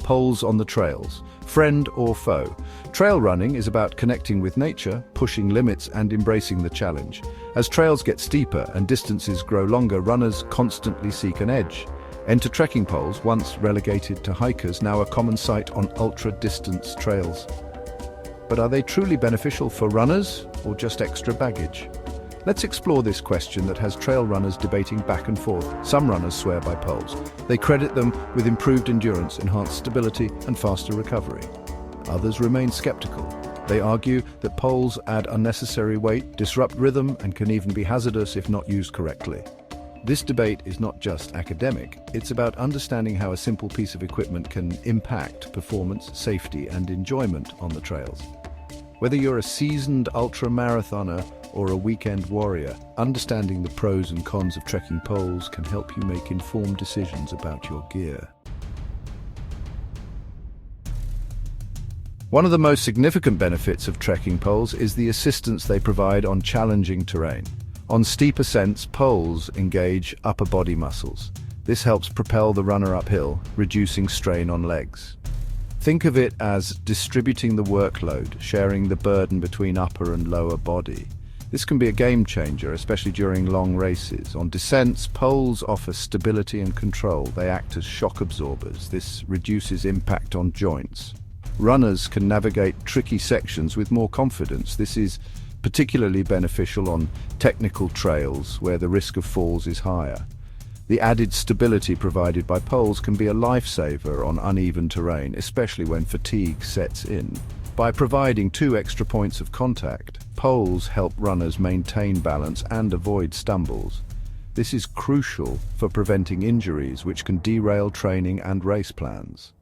Poles on the trails, friend or foe. Trail running is about connecting with nature, pushing limits and embracing the challenge. As trails get steeper and distances grow longer, runners constantly seek an edge. Enter trekking poles, once relegated to hikers, now a common sight on ultra-distance trails. But are they truly beneficial for runners or just extra baggage? Let's explore this question that has trail runners debating back and forth. Some runners swear by poles. They credit them with improved endurance, enhanced stability, and faster recovery. Others remain skeptical. They argue that poles add unnecessary weight, disrupt rhythm, and can even be hazardous if not used correctly. This debate is not just academic, it's about understanding how a simple piece of equipment can impact performance, safety, and enjoyment on the trails. Whether you're a seasoned ultra-marathoner or a weekend warrior, understanding the pros and cons of trekking poles can help you make informed decisions about your gear. One of the most significant benefits of trekking poles is the assistance they provide on challenging terrain. On steep ascents, poles engage upper body muscles. This helps propel the runner uphill, reducing strain on legs. Think of it as distributing the workload, sharing the burden between upper and lower body. This can be a game changer, especially during long races. On descents, poles offer stability and control. They act as shock absorbers. This reduces impact on joints. Runners can navigate tricky sections with more confidence. This is particularly beneficial on technical trails where the risk of falls is higher. The added stability provided by poles can be a lifesaver on uneven terrain, especially when fatigue sets in. By providing 2 extra points of contact, poles help runners maintain balance and avoid stumbles. This is crucial for preventing injuries which can derail training and race plans.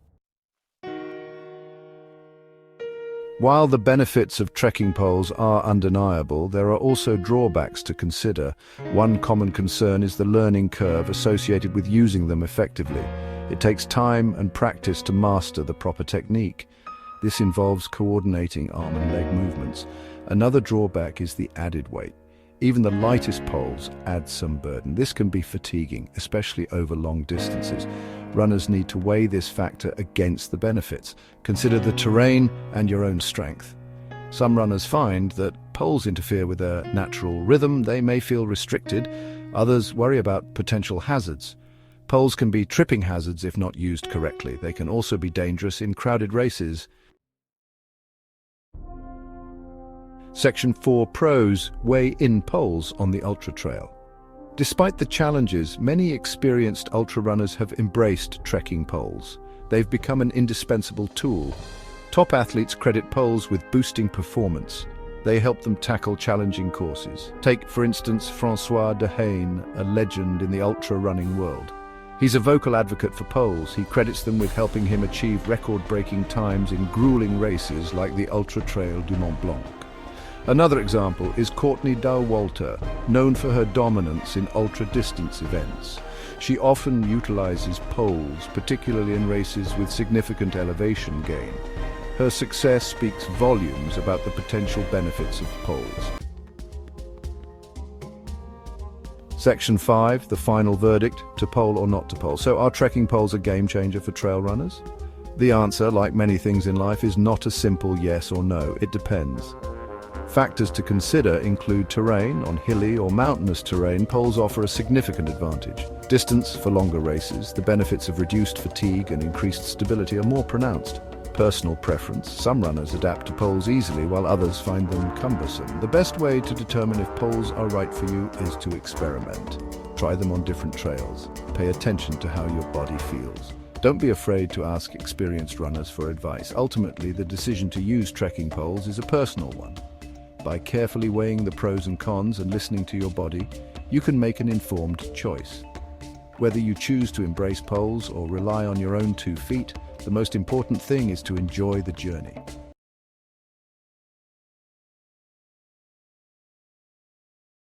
While the benefits of trekking poles are undeniable, there are also drawbacks to consider. One common concern is the learning curve associated with using them effectively. It takes time and practice to master the proper technique. This involves coordinating arm and leg movements. Another drawback is the added weight. Even the lightest poles add some burden. This can be fatiguing, especially over long distances. Runners need to weigh this factor against the benefits. Consider the terrain and your own strength. Some runners find that poles interfere with their natural rhythm. They may feel restricted. Others worry about potential hazards. Poles can be tripping hazards if not used correctly. They can also be dangerous in crowded races. Section 4 Pros: Weigh in poles on the ultra trail. Despite the challenges, many experienced ultra runners have embraced trekking poles. They've become an indispensable tool. Top athletes credit poles with boosting performance. They help them tackle challenging courses. Take, for instance, François Dehaene, a legend in the ultra running world. He's a vocal advocate for poles. He credits them with helping him achieve record-breaking times in grueling races like the Ultra Trail du Mont Blanc. Another example is Courtney Dauwalter, known for her dominance in ultra-distance events. She often utilizes poles, particularly in races with significant elevation gain. Her success speaks volumes about the potential benefits of poles. Section 5, the final verdict: to pole or not to pole. So are trekking poles a game changer for trail runners? The answer, like many things in life, is not a simple yes or no. It depends. Factors to consider include terrain. On hilly or mountainous terrain, poles offer a significant advantage. Distance for longer races, the benefits of reduced fatigue and increased stability are more pronounced. Personal preference, some runners adapt to poles easily while others find them cumbersome. The best way to determine if poles are right for you is to experiment. Try them on different trails. Pay attention to how your body feels. Don't be afraid to ask experienced runners for advice. Ultimately, the decision to use trekking poles is a personal one. By carefully weighing the pros and cons and listening to your body, you can make an informed choice. Whether you choose to embrace poles or rely on your own 2 feet, the most important thing is to enjoy the journey.